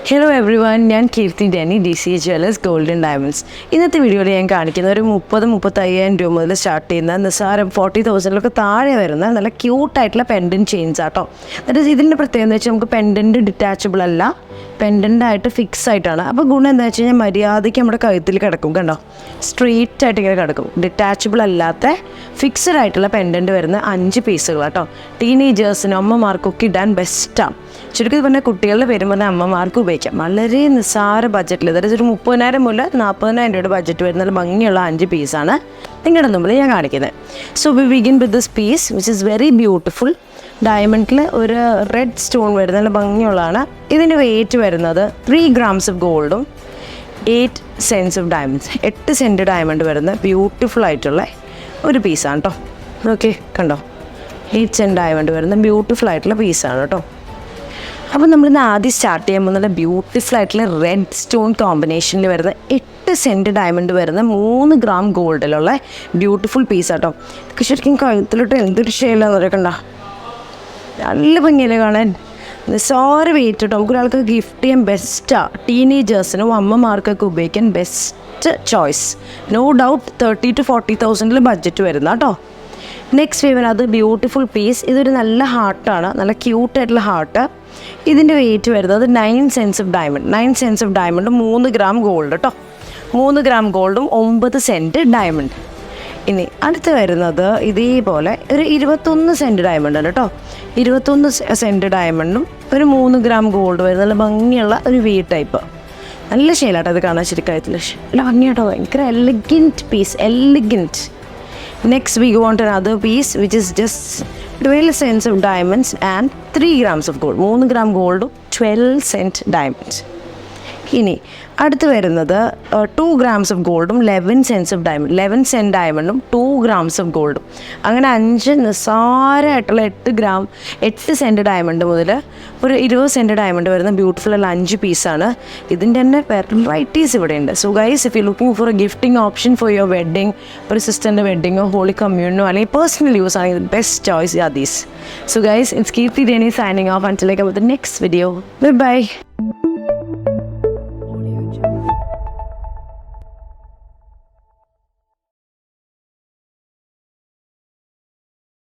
Hello every one, ഞാൻ കീർത്തി deny, DCA Jewellers Gold and Diamonds. ഇന്നത്തെ വീഡിയോയിൽ ഞാൻ കാണിക്കുന്ന ഒരു 30,000-35,000 രൂപ മുതൽ സ്റ്റാർട്ട് ചെയ്യുന്ന നിസ്സാരം 40,000 താഴെ വരുന്ന നല്ല ക്യൂട്ടായിട്ടുള്ള പെൻഡൻറ്റ് ചെയിൻസ് ആട്ടോ. അതായത് ഇതിൻ്റെ പ്രത്യേകത എന്ന് വെച്ചാൽ നമുക്ക് പെൻഡൻറ്റ് ഡിറ്റാച്ചബിൾ അല്ല, പെൻഡൻ്റായിട്ട് ഫിക്സ് ആയിട്ടാണ്. അപ്പോൾ ഗുണം എന്താ വെച്ച് കഴിഞ്ഞാൽ മര്യാദയ്ക്ക് നമ്മുടെ കഴുത്തിൽ കിടക്കും, കണ്ടോ, സ്ട്രെയിറ്റ് ആയിട്ട് ഇങ്ങനെ കിടക്കും. ഡിറ്റാച്ചബിൾ അല്ലാത്ത ഫിക്സഡ് ആയിട്ടുള്ള പെൻഡൻറ്റ് വരുന്ന 5 പീസുകൾ കേട്ടോ. ടീനേജേഴ്സിനും അമ്മമാർക്കൊക്കെ ഇടാൻ ബെസ്റ്റാണ്. ചുരുക്കി പറഞ്ഞാൽ കുട്ടികളുടെ പേരും പറഞ്ഞാൽ അമ്മമാർക്ക് ഉപയോഗിക്കാം. വളരെ നിസ്സാര ബഡ്ജറ്റിൽ, അതായത് ഒരു 30,000 മുതൽ 40,000 രൂപയുടെ ബഡ്ജറ്റ് വരുന്ന ഭംഗിയുള്ള 5 പീസാണ് നിങ്ങളുടെ മുമ്പിൽ ഞാൻ കാണിക്കുന്നത്. So we begin with this piece which is very beautiful. ഡയമണ്ടിൽ ഒരു റെഡ് സ്റ്റോൺ വരുന്ന നല്ല ഭംഗിയുള്ളതാണ്. ഇതിൻ്റെ വെയിറ്റ് വരുന്നത് 3 grams ഓഫ് ഗോൾഡും 8 cents of diamonds. 8 cent diamond വരുന്ന ബ്യൂട്ടിഫുൾ ആയിട്ടുള്ള ഒരു പീസാണ് കേട്ടോ. ഓക്കെ, കണ്ടോ, 8 cent ഡയമണ്ട് വരുന്ന ബ്യൂട്ടിഫുൾ ആയിട്ടുള്ള പീസാണ് കേട്ടോ. അപ്പോൾ നമ്മളിന്ന് ആദ്യം സ്റ്റാർട്ട് ചെയ്യുമ്പോൾ നല്ല ബ്യൂട്ടിഫുൾ ആയിട്ടുള്ള റെഡ് സ്റ്റോൺ കോമ്പിനേഷനിൽ വരുന്ന 8 cent ഡയമണ്ട് വരുന്ന 3 gram ഗോൾഡിലുള്ള ബ്യൂട്ടിഫുൾ പീസാട്ടോ. ഇതൊക്കെ ശരിക്കും കഴുത്തിലിട്ട് എന്തൊരു ഷെയിലാന്ന് പറയക്കണ്ട, നല്ല ഭംഗിയല്ലേ കാണാൻ. നിസ്സാര വെയിറ്റ് കേട്ടോ. നമുക്കൊരാൾക്ക് ഗിഫ്റ്റ് ചെയ്യാൻ ബെസ്റ്റാണ്. ടീനേജേഴ്സിനും അമ്മമാർക്കൊക്കെ ഉപയോഗിക്കാൻ best choice. No doubt 30,000 to 40,000 budget വരുന്ന കേട്ടോ. നെക്സ്റ്റ് വേവൻ അത് ബ്യൂട്ടിഫുൾ പീസ്. ഇതൊരു നല്ല ഹാർട്ടാണ്, നല്ല ക്യൂട്ടായിട്ടുള്ള ഹാർട്ട്. ഇതിൻ്റെ വെയിറ്റ് വരുന്നത് 9 cents of diamond. 9 cents of diamond 3 gram gold കേട്ടോ. 3 gram ഗോൾഡും 9 cent ഡയമണ്ട്. ഇനി അടുത്ത് വരുന്നത് ഇതേപോലെ ഒരു 21 cent ഡയമണ്ട് ആണ് കേട്ടോ. 21 cent ഡയമണ്ടും ഒരു 3 gram ഗോൾഡ് വരുന്ന നല്ല ഭംഗിയുള്ള ഒരു വി ടൈപ്പ്. നല്ല ഷെയിലാട്ടോ ഇത് കാണാൻ. ശരിക്കായത്തിൽ നല്ല ഭംഗിയാട്ടോ, ഭയങ്കര elegant piece, elegant. Next we go on to another piece which is just 12 cents of diamonds and 3 grams of gold. 3 gram gold, 12 cent diamonds. ഇനി അടുത്ത് വരുന്നത് 2 grams of goldും 11 cents of diamond. 11 cent ഡയമണ്ടും 2 grams of goldും. അങ്ങനെ 5 നിസ്സാരമായിട്ടുള്ള 8 cent diamond മുതൽ ഒരു 20 cent diamond വരുന്ന beautiful ഉള്ള 5 പീസാണ്. ഇതിൻ്റെ തന്നെ വെറൈറ്റീസ് ഇവിടെ ഉണ്ട്. So guys, if you looking for a gifting option for your wedding, ഒരു സിസ്റ്ററിൻ്റെ വെഡ്ഡിങ്ങോ ഹോളി കമ്മ്യൂണിനോ അല്ലെങ്കിൽ പേഴ്സണൽ യൂസ് ആണെങ്കിൽ best choice are these. So guys, it's Keerthi Deny signing off until I come with the next video. Bye bye.